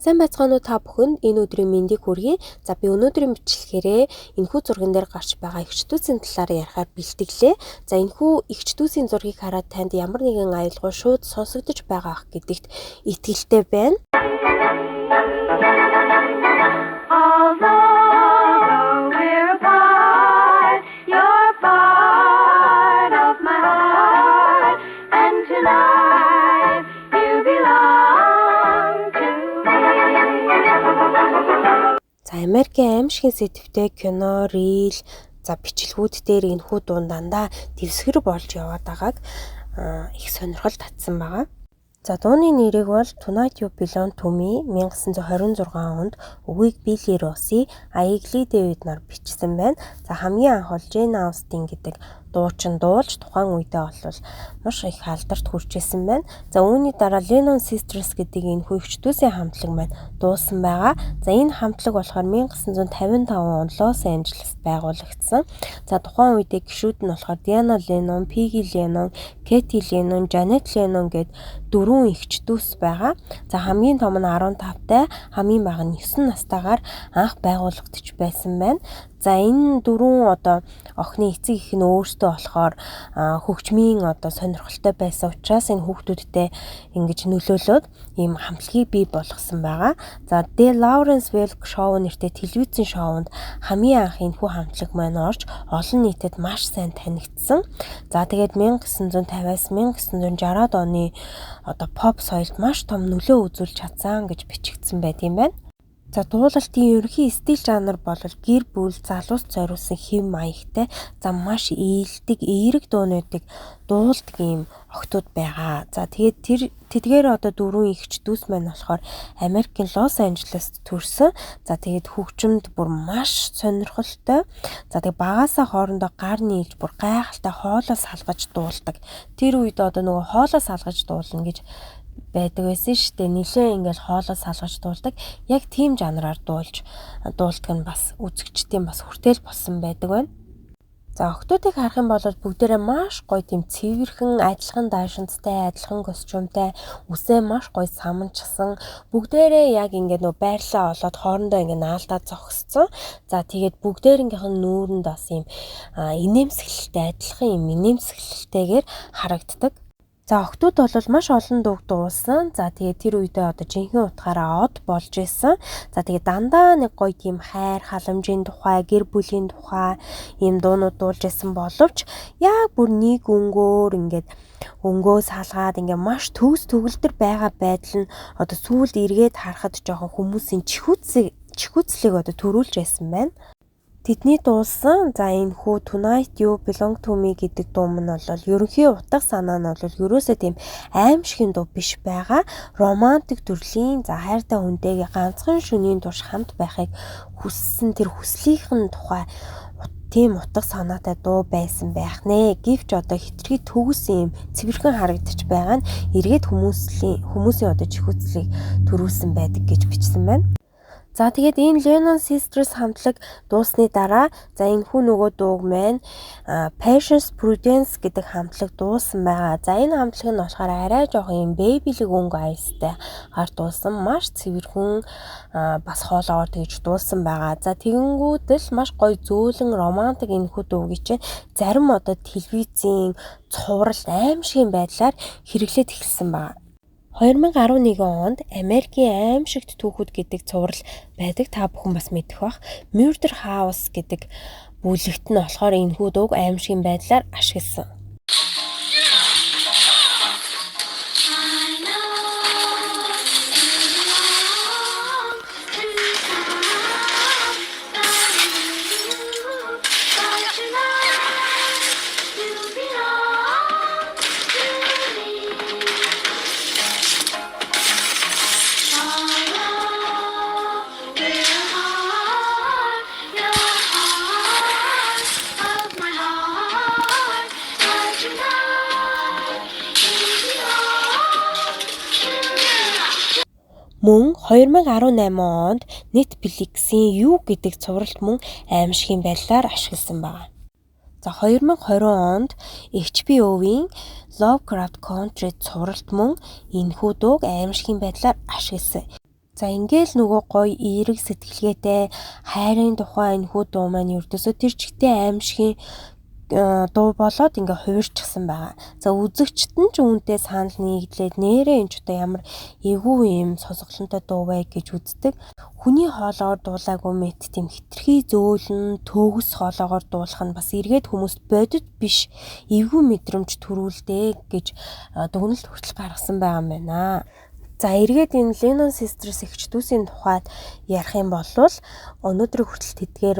Сайн байцгаана уу та бүхэнд энэ өдрийн мэндийг хүргэе. За би өнөөдрийн бичлэгээрээ энэхүү зурган дээр гарч байгаа эгчдүүсийн талаар ярихаар бэлтгэлээ. За энэхүү эгчдүүсийн зургийг хараад танд ямар нэгэн аялал шууд сонсогдож байгаа ах гэдэгт итгэлтэй байна. Америкийн аимшигын сэдвтэй кино, рил, бичлэгүүд дээр энэхүү дуун дандаа дэвсгэр болж яваад байгааг их сонирхол татсан байгаа. За дууны нэрийг бол Tonight You Belong to Me 1926 онд үгийг Билли Росси, Аигли Дэвид нар бичсэн байна. За хамгийн анх бол Джейн Аустин гэдэг дуучин дуулж тухайн үедээ бол маш их алдарт хүрчээсэн байна. За үүний дараа Lennon Sisters гэдэг энэхүү эгчдүүсийн хамтлаг маань дуусан байгаа. За энэ хамтлаг болохоор 1955 онд Лос Анжелест байгуулагдсан. За тухайн үедээ гишүүд нь болохоор Diana Lennon, Peggy Lennon, Katie Lennon, Janet Lennon гэд дөрвөн эгчдүүс байгаа. За хамгийн том нь 15-тай, хамгийн бага нь 9 настайгаар анх байгуулагдаж байсан байна. За энэ дөрвөн охины эцэг эх нь өөрсдөө болохоор хөгжмийн сонирхолтой байсан учраас энэ хүүхдүүдтэй ингэж нөлөөлөд ийм хамтлагийг бий болгосон байгаа. За The Lawrence Welk Show нэртэй телевизийн шоунд хамгийн анх энэ хүү хамтлаг маань орж олон нийтэд маш сайн танигдсан. За тэгээд 1950-аас 1960-аад оны pop соёлд маш том нөлөө үзүүлж чадсан гэж бичигдсэн байт юм байна. За дуулалтын ерөнхий стил жанр бол гэр бүл залуус зориулсан хэв маягтай маш ээлдэг эерэг дуунуудыг дуулдаг юм охтууд байгаа. За тэгээд тэдгээр дөрвөн эгчдүүс маань болохоор Америкийн Лос Анжелест төрсөн. За тэгээд хөгжимд бүр маш сонирхолтой. За тэгээд багаасаа хоорондоо гар нийлж бүр гайхалтай хоолоо салгаж дуулдаг. Тэр үед нөгөө хоолоо салгаж дуулна гэж байдаг байсан шүү дээ. Нилээ ингээл хоолоо салгаж дуулдаг. Яг тийм жанраар дуулдаг нь бас үзэгчдийн бас хүртэл болсон байдаг байна. За охтуудыг харах юм бол бүгдээрээ маш гоё тийм цэвэрхэн, адилхан даашинзтай, адилхан костюмтай, үсээ маш гоё саманчсан. Бүгдээрээ яг ингээд байрлалаа олоод хоорондоо ингээд наалдаад зогссон. За тэгээд бүгдээрийнх нь нүүрэнд бас юм инээмсэглэлтэй, адилхан юм инээмсэглэлтэйгээр харагддаг. За охтууд бол маш олон дууг дуулсан. За тэгээд тэр үедээ жинхэнэ утгаараа од болж исэн. За тэгээд дандаа нэг гоё тийм хайр, халамжийн тухай, гэр бүлийн тухай ийм дуунууд дуулж исэн боловч яг бүр нэг өнгөөр ингээд өнгөө салгаад ингээд маш төгс төгөлдөр байгаа байдал нь сүүлд эргээд харахад жоохон хүмүүсийн чихүүцлийг төрүүлж байсан байна. Тэдний дуулсан энэ хүү Tonight You Belong to Me гэдэг дуу нь бол ерөнхий утга санаа нь бол ерөөсөө тийм аимшигын дуу биш байгаа. Романтик төрлийн хайртай хүнтэйгээ ганцхан шөнийн турш хамт байхыг хүссэн тэр хүслийнхэн тухай тийм утга санаатай дуу байсан байх нэ. Гэвч хитрхи төгс юм цэвэрхэн харагдаж байгаа нь эргээд хүмүүсийн чихүүцлийг төрүүлсэн байдаг гэж бичсэн байна. За тэгээд энэ Lennon Sisters хамтлаг дуусны дараа энэ хүү нөгөө дууг маань Patience Prudence гэдэг хамтлаг дуусан байгаа. За энэ хамтлаг нь болохоор арай жоохон юм бэбилэг өнгө аястай гарт дуусан, маш цэвэрхэн бас хоолоогоор тэгж дуусан байгаа. За тэгэнгүүтэл маш гоё зөөлөн романтик энэ хүү дууг чинь зарим телевизийн цувралд аимшигын байдлаар хэрэглээд эхэлсэн байгаа. 2011 онд Америкийн аимшигт түүхүүд гэдэг цуврал байдаг. Та бүхэн бас мэдэх бах. Murder House гэдэг бүлэгт нь болохоор энэхүү дууг аимшигын байдлаар ашигласан. Мөн 2018 онд Netflix-ийн You гэдэг цувралт мөн аимшигын байдлаар ашигласан байна. За 2020 онд HBO-ийн Lovecraft Country цувралт мөн энэхүү дууг аимшигын байдлаар ашигласан. За ингээл нөгөө гоё эерэг сэтгэлгээтэй хайрын тухай энэхүү дуу маань ердөөсөө тэр чигтээ аимшигын дуу болоод ингээ хувирчихсан байгаа. За үзэгчт нь ч үүнтэй санал нийглээд нэрээ энэ ч одоо ямар эвгүй юм сонсголонтой дуу вэ гэж үздэг. Хүний хоолоор дуулаагүй мэт тийм хитрхи зөөлөн төгс хоолоогоор дуулах нь бас эргээд хүмүүст бодит биш эвгүй мэдрэмж төрүүлдэг гэж дүгнэлт хүртэл гаргасан байгаа юм байна. За эргээд энэ Lennon Sisters эгчдүүсийн тухайд ярих юм бол өнөөдрийг хүртэл тэдгээр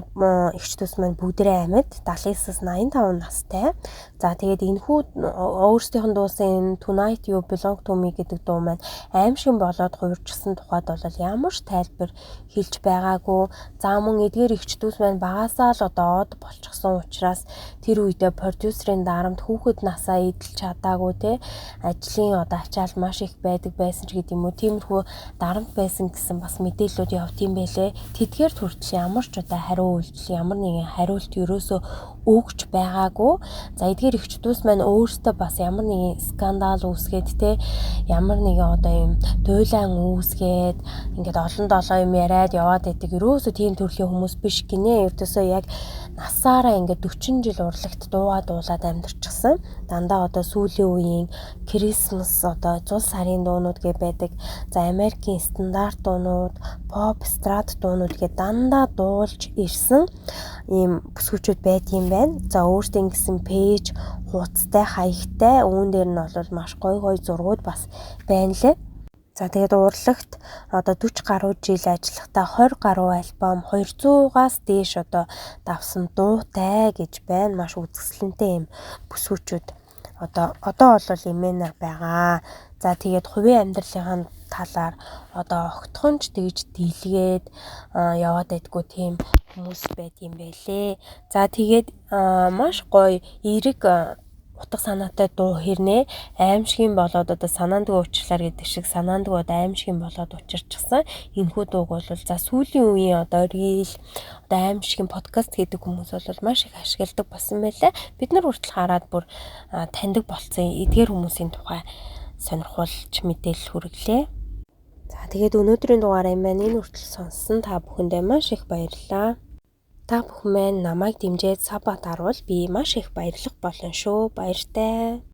эгчдүүс маань бүгдээ амьд 79-аас 85 настай. За тэгээд энэхүү өөрсдийнх нь дуусан Tonight You Belong to Me гэдэг дуу маань аимшиг болоод хувирчсан тухайд бол ямар ч тайлбар хэлж байгаагүй. За мөн эдгээр эгчдүүс маань багасаа л одоо од болчихсон учраас тэр үедээ продюсерын дарамт хүүхэд насаа эдэлж чадаагүй те ажлын одоо ачаал маш их байдаг байсан ч гэдэг юм уу, тиймэрхүү дарамт байсан гэсэн бас мэдээллүүд явт юм байлээ. Тэдгээр хүртэл ямар ч одоо хариу үйлдэл, ямар нэгэн хариулт ерөөсөө өгч байгаагүй. За эдгээр эгчдүүс маань өөрсдөө бас ямар нэгэн скандал үүсгээд те ямар нэгэн одоо юм дуйлаан үүсгээд ингээд олон долоо юм яриад яваад байдаг. Ерөөсөө тийм төрлийн хүмүүс биш гинэ. Ердөөсөө яг насаараа ингээд 40 жил урлагт дуулаад амьдарчихсан. Дандаа одоо сүүлийн үеийн Christmas одоо зул сарын дуунууд гэ байдаг. За Америкийн стандарт дуунууд, pop, эстрад дуунууд гэ дандаа дуулж ирсэн ийм бүсгүүчүүд байдгийм байна. За өөртөө ингэсэн пэйж, хуудастай, хаягтай, үүн дээр нь бол маш гоё зургууд бас байна лээ. За тэгээд урлагт одоо 40 гаруй жил ажиллахдаа 20 гаруй альбом 200-аас дээш одоо давсан дуутай гэж байна. Маш үзэсгэлэнтэй юм бүсгүүчүүд одоо бол эмээнэр байгаа. За тэгээд хувийн амьдралынхаа талаар одоо огтхонч тэгж дийлгээд яваад байдгүй тийм хүмүүс байдгийм байлээ. За тэгээд маш гоё эерэг утга санаатай дуу хэрнээ аимшигын болоод одоо санаандгүй уучлаар гэдэг шиг санаандгүй одоо аимшигын болоод учирчихсан. Энэхүү дууг бол за сүүлийн үеийн одоо рeel одоо аимшигын подкаст гэдэг хүмүүс бол маш их ашигладаг болсон байлаа. Бид нар хүртэл хараад бүр таньдаг болцсон эдгээр хүмүүсийн тухай сонирхолж мэдээлэл хүргэлээ. За тэгээд өнөөдрийн дугаараа маань энэ хүртэл сонссон та бүхэндээ маш их баярлалаа. Та бүхэн маань намайг дэмжиж саббат харуул би маш их баярлах болно шүү. Баяртай.